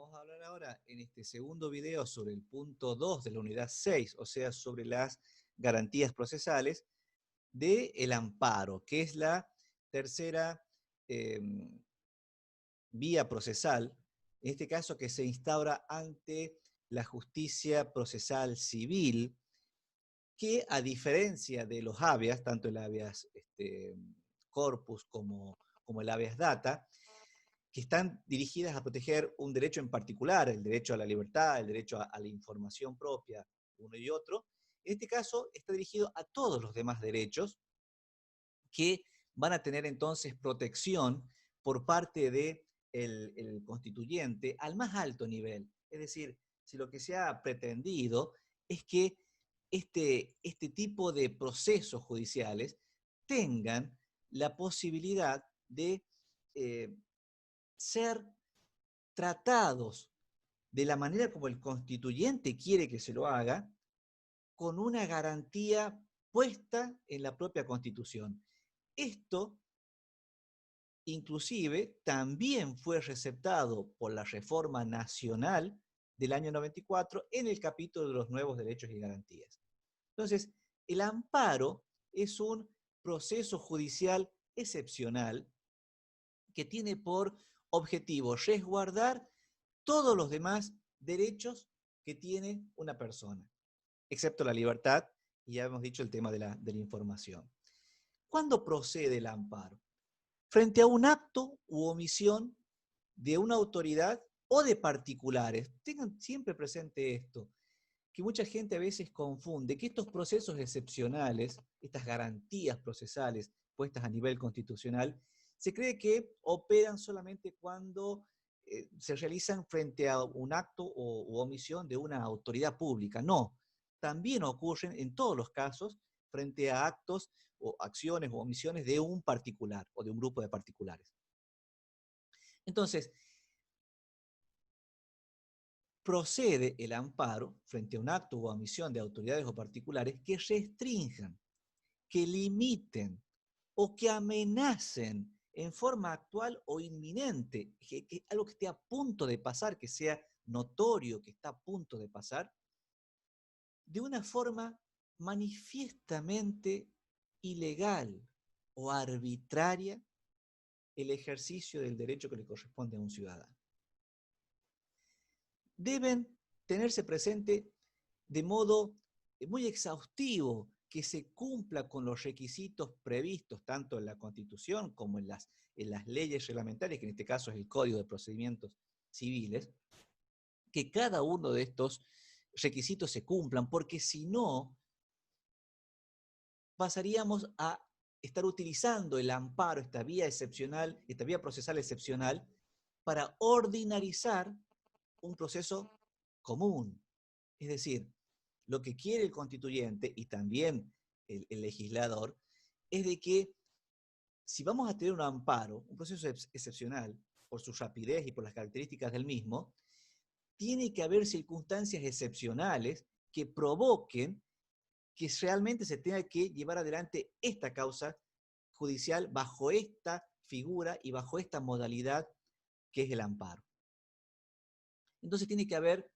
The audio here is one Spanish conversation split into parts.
Vamos a hablar ahora en este segundo video sobre el punto 2 de la unidad 6, o sea, sobre las garantías procesales del amparo, que es la tercera eh, vía procesal, en este caso que se instaura ante la justicia procesal civil, que a diferencia de los habeas, tanto el habeas corpus como el habeas data, que están dirigidas a proteger un derecho en particular, el derecho a la libertad, el derecho a la información propia, uno y otro. En este caso está dirigido a todos los demás derechos que van a tener entonces protección por parte del el constituyente al más alto nivel. Es decir, si lo que se ha pretendido es que este tipo de procesos judiciales tengan la posibilidad de eh, ser tratados de la manera como el constituyente quiere que se lo haga, con una garantía puesta en la propia Constitución. Esto, inclusive, también fue receptado por la Reforma Nacional del año 94 en el capítulo de los nuevos derechos y garantías. Entonces, el amparo es un proceso judicial excepcional que tiene por objetivo resguardar todos los demás derechos que tiene una persona, excepto la libertad, y ya hemos dicho el tema de la información. ¿Cuándo procede el amparo? Frente a un acto u omisión de una autoridad o de particulares. Tengan siempre presente esto, que mucha gente a veces confunde que estos procesos excepcionales, estas garantías procesales puestas a nivel constitucional, se cree que operan solamente cuando se realizan frente a un acto u omisión de una autoridad pública. No, también ocurren en todos los casos frente a actos o acciones o omisiones de un particular o de un grupo de particulares. Entonces, procede el amparo frente a un acto o omisión de autoridades o particulares que restrinjan, que limiten o que amenacen en forma actual o inminente, que algo que esté a punto de pasar, que sea notorio que está a punto de pasar, de una forma manifiestamente ilegal o arbitraria el ejercicio del derecho que le corresponde a un ciudadano. Deben tenerse presente de modo muy exhaustivo que se cumpla con los requisitos previstos tanto en la Constitución como en las leyes reglamentarias, que en este caso es el Código de Procedimientos Civiles, que cada uno de estos requisitos se cumplan, porque si no, pasaríamos a estar utilizando el amparo, esta vía excepcional, esta vía procesal excepcional, para ordinarizar un proceso común. Es decir, lo que quiere el constituyente y también el legislador es de que si vamos a tener un amparo, un proceso excepcional, por su rapidez y por las características del mismo, tiene que haber circunstancias excepcionales que provoquen que realmente se tenga que llevar adelante esta causa judicial bajo esta figura y bajo esta modalidad que es el amparo. Entonces tiene que haber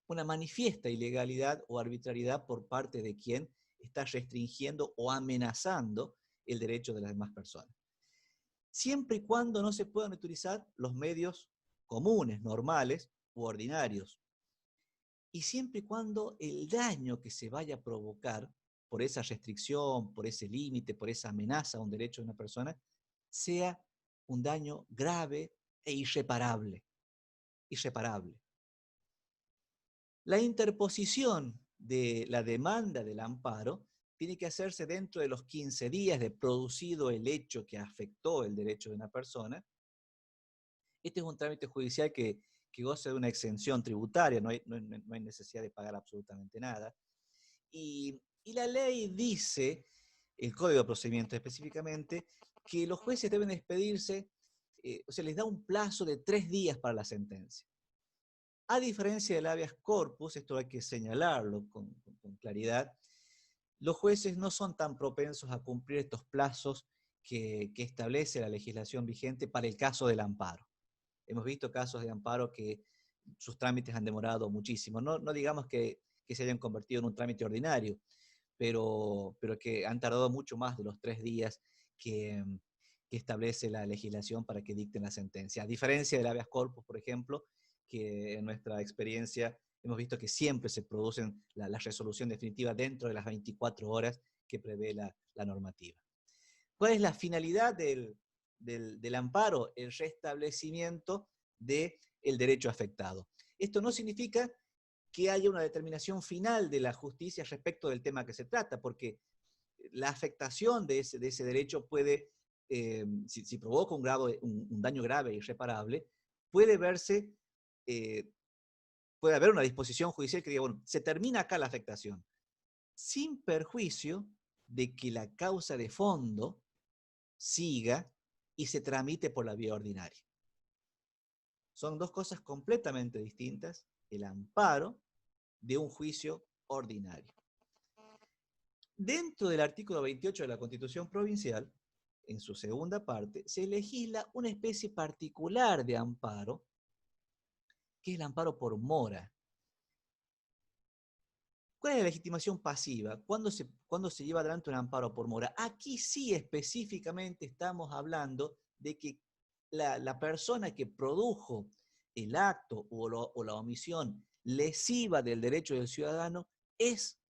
una manifiesta ilegalidad o arbitrariedad por parte de quien está restringiendo o amenazando el derecho de las demás personas. Siempre y cuando no se puedan utilizar los medios comunes, normales u ordinarios. Y siempre y cuando el daño que se vaya a provocar por esa restricción, por ese límite, por esa amenaza a un derecho de una persona, sea un daño grave e irreparable. Irreparable. La interposición de la demanda del amparo tiene que hacerse dentro de los 15 días de producido el hecho que afectó el derecho de una persona. Este es un trámite judicial que goza de una exención tributaria, no hay necesidad de pagar absolutamente nada. Y la ley dice, el Código de Procedimientos específicamente, que los jueces deben expedirse, o sea, les da un plazo de 3 días para la sentencia. A diferencia del habeas corpus, esto hay que señalarlo con claridad, los jueces no son tan propensos a cumplir estos plazos que establece la legislación vigente para el caso del amparo. Hemos visto casos de amparo que sus trámites han demorado muchísimo. No digamos que se hayan convertido en un trámite ordinario, pero que han tardado mucho más de los 3 días que establece la legislación para que dicten la sentencia. A diferencia del habeas corpus, por ejemplo, que en nuestra experiencia hemos visto que siempre se produce la resolución definitiva dentro de las 24 horas que prevé la normativa. ¿Cuál es la finalidad del amparo? El restablecimiento del derecho afectado. Esto no significa que haya una determinación final de la justicia respecto del tema que se trata, porque la afectación de ese derecho puede, si provoca un daño grave e irreparable, puede verse, puede haber una disposición judicial que diga, bueno, se termina acá la afectación, sin perjuicio de que la causa de fondo siga y se tramite por la vía ordinaria. Son dos cosas completamente distintas, el amparo de un juicio ordinario. Dentro del artículo 28 de la Constitución Provincial, en su segunda parte, se legisla una especie particular de amparo, que es el amparo por mora. ¿Cuál es la legitimación pasiva? ¿Cuándo se lleva adelante un amparo por mora? Aquí sí específicamente estamos hablando de que la persona que produjo el acto o la omisión lesiva del derecho del ciudadano es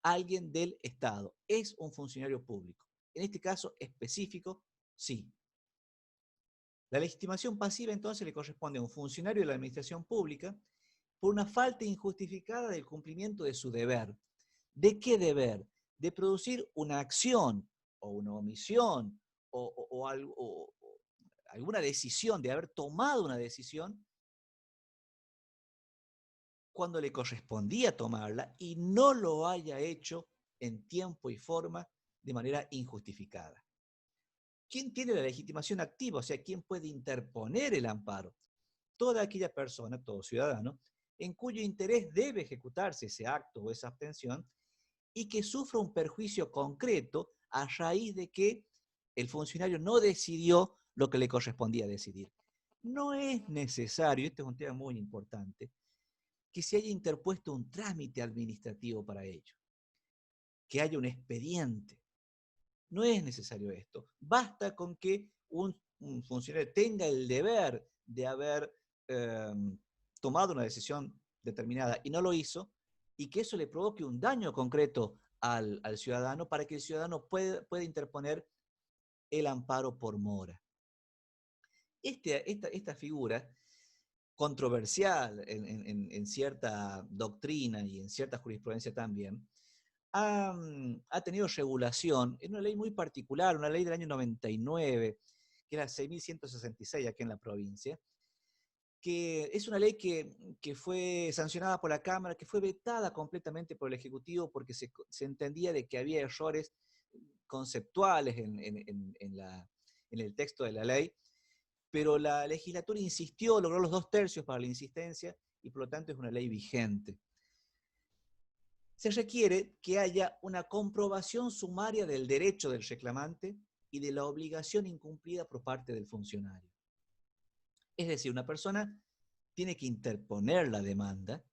alguien del Estado, es un funcionario público. En este caso específico, sí. La legitimación pasiva entonces le corresponde a un funcionario de la administración pública por una falta injustificada del cumplimiento de su deber. ¿De qué deber? De producir una acción o una omisión o alguna decisión, de haber tomado una decisión cuando le correspondía tomarla y no lo haya hecho en tiempo y forma de manera injustificada. ¿Quién tiene la legitimación activa? O sea, ¿quién puede interponer el amparo? Toda aquella persona, todo ciudadano, en cuyo interés debe ejecutarse ese acto o esa abstención y que sufra un perjuicio concreto a raíz de que el funcionario no decidió lo que le correspondía decidir. No es necesario, este es un tema muy importante, que se haya interpuesto un trámite administrativo para ello, que haya un expediente. No es necesario esto. Basta con que un funcionario tenga el deber de haber tomado una decisión determinada y no lo hizo, y que eso le provoque un daño concreto al ciudadano para que el ciudadano pueda interponer el amparo por mora. Esta figura controversial en cierta doctrina y en cierta jurisprudencia también, ha tenido regulación en una ley muy particular, una ley del año 99, que era 6.166 aquí en la provincia, que es una ley que fue sancionada por la Cámara, que fue vetada completamente por el Ejecutivo porque se entendía de que había errores conceptuales en el texto de la ley, pero la legislatura insistió, logró los 2/3 para la insistencia y por lo tanto es una ley vigente. Se requiere que haya una comprobación sumaria del derecho del reclamante y de la obligación incumplida por parte del funcionario. Es decir, una persona tiene que interponer la demanda,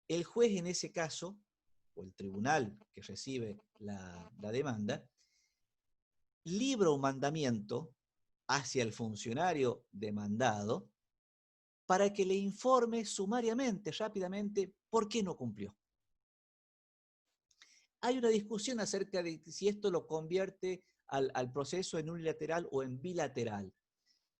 el juez en ese caso, o el tribunal que recibe la demanda, libra un mandamiento hacia el funcionario demandado para que le informe sumariamente, rápidamente, por qué no cumplió. Hay una discusión acerca de si esto lo convierte al proceso en unilateral o en bilateral.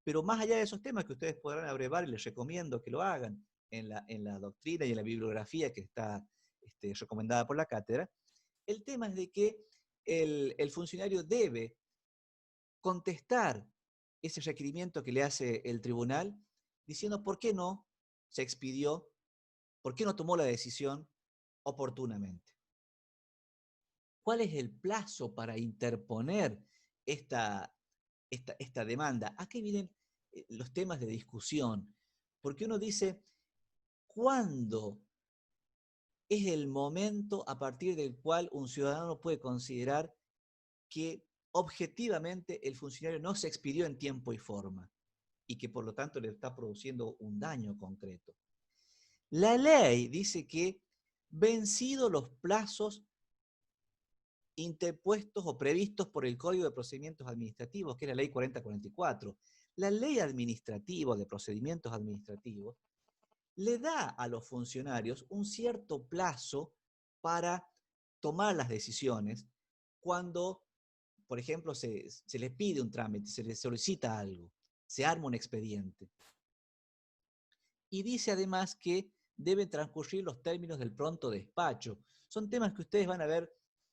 Pero más allá de esos temas que ustedes podrán abrevar, y les recomiendo que lo hagan en la doctrina y en la bibliografía que está recomendada por la cátedra, el tema es de que el funcionario debe contestar ese requerimiento que le hace el tribunal diciendo por qué no se expidió, por qué no tomó la decisión oportunamente. ¿Cuál es el plazo para interponer esta demanda? Aquí vienen los temas de discusión, porque uno dice, ¿cuándo es el momento a partir del cual un ciudadano puede considerar que objetivamente el funcionario no se expidió en tiempo y forma y que por lo tanto le está produciendo un daño concreto. La ley dice que vencidos los plazos interpuestos o previstos por el Código de Procedimientos Administrativos, que es la Ley 4044, la Ley Administrativa de Procedimientos Administrativos le da a los funcionarios un cierto plazo para tomar las decisiones cuando, por ejemplo, se les pide un trámite, se les solicita algo, se arma un expediente. Y dice además que deben transcurrir los términos del pronto despacho. Son temas que ustedes van a ver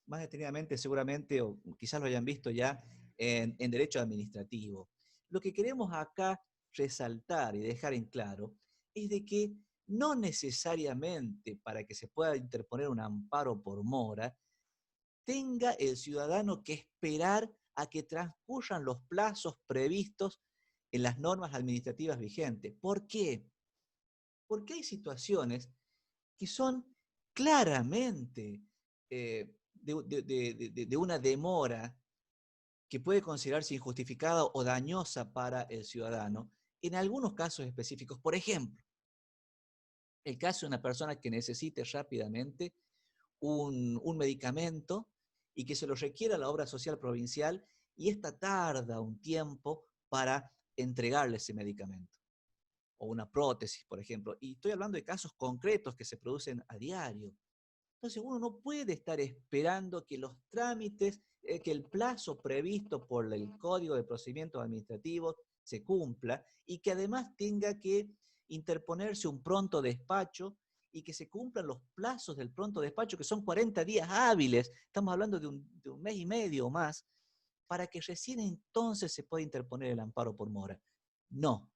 más detenidamente seguramente, o quizás lo hayan visto ya en derecho administrativo. Lo que queremos acá resaltar y dejar en claro es de que no necesariamente para que se pueda interponer un amparo por mora, tenga el ciudadano que esperar a que transcurran los plazos previstos en las normas administrativas vigentes. ¿Por qué? Porque hay situaciones que son claramente de una demora que puede considerarse injustificada o dañosa para el ciudadano en algunos casos específicos. Por ejemplo, el caso de una persona que necesite rápidamente un medicamento y que se lo requiera la obra social provincial y esta tarda un tiempo para entregarle ese medicamento. O una prótesis, por ejemplo. Y estoy hablando de casos concretos que se producen a diario. Entonces uno no puede estar esperando que los trámites, que el plazo previsto por el Código de Procedimientos Administrativos se cumpla y que además tenga que interponerse un pronto despacho y que se cumplan los plazos del pronto despacho, que son 40 días hábiles, estamos hablando de un mes y medio o más, para que recién entonces se pueda interponer el amparo por mora. No,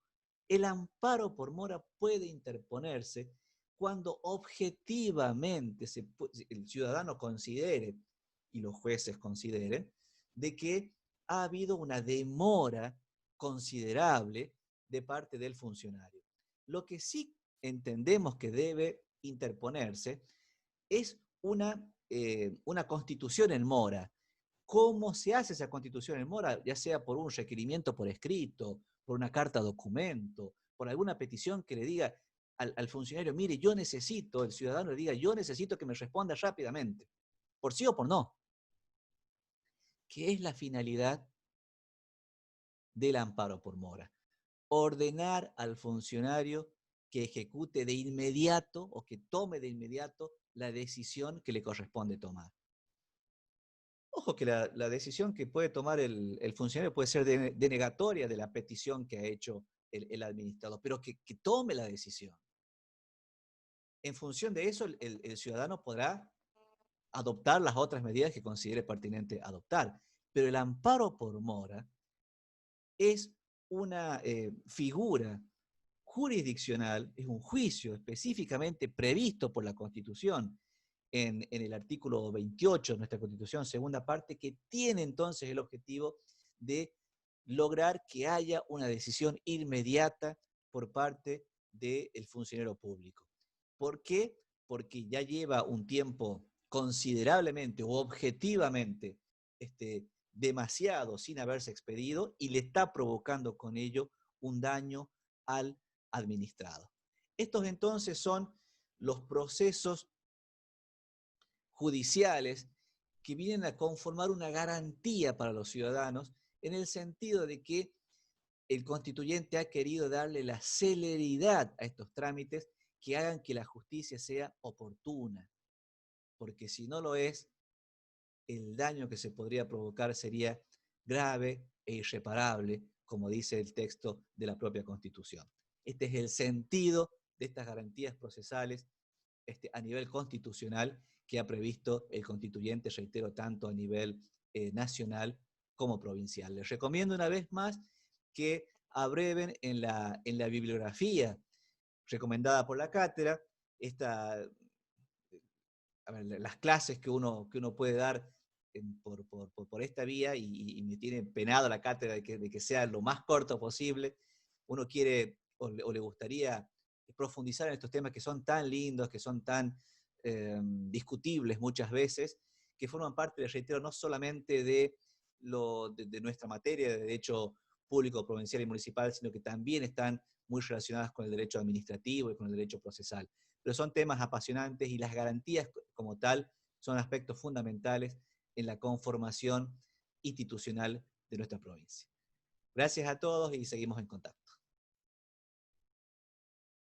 el amparo por mora puede interponerse cuando objetivamente el ciudadano considere, y los jueces consideren, de que ha habido una demora considerable de parte del funcionario. Lo que sí entendemos que debe interponerse es una constitución en mora. ¿Cómo se hace esa constitución en mora? Ya sea por un requerimiento por escrito, por una carta documento, por alguna petición que le diga al funcionario, mire, yo necesito, el ciudadano le diga, yo necesito que me responda rápidamente, por sí o por no. ¿Qué es la finalidad del amparo por mora? Ordenar al funcionario que ejecute de inmediato o que tome de inmediato la decisión que le corresponde tomar. Ojo que la decisión que puede tomar el funcionario puede ser denegatoria de la petición que ha hecho el administrador, pero que tome la decisión. En función de eso, el ciudadano podrá adoptar las otras medidas que considere pertinente adoptar. Pero el amparo por mora es una figura jurisdiccional, es un juicio específicamente previsto por la Constitución en el artículo 28 de nuestra Constitución, segunda parte, que tiene entonces el objetivo de lograr que haya una decisión inmediata por parte del funcionario público. ¿Por qué? Porque ya lleva un tiempo considerablemente o objetivamente demasiado sin haberse expedido y le está provocando con ello un daño al administrado. Estos entonces son los procesos judiciales que vienen a conformar una garantía para los ciudadanos en el sentido de que el constituyente ha querido darle la celeridad a estos trámites que hagan que la justicia sea oportuna, porque si no lo es, el daño que se podría provocar sería grave e irreparable, como dice el texto de la propia Constitución. Este es el sentido de estas garantías procesales a nivel constitucional que ha previsto el constituyente, reitero, tanto a nivel nacional como provincial. Les recomiendo una vez más que abreven en la bibliografía recomendada por la cátedra las clases que uno puede dar por esta vía y me tiene penado la cátedra de que sea lo más corto posible. Uno quiere o le gustaría profundizar en estos temas que son tan lindos, que son tan discutibles muchas veces, que forman parte, les reitero, no solamente de nuestra materia de derecho público, provincial y municipal, sino que también están muy relacionadas con el derecho administrativo y con el derecho procesal. Pero son temas apasionantes y las garantías como tal son aspectos fundamentales en la conformación institucional de nuestra provincia. Gracias a todos y seguimos en contacto.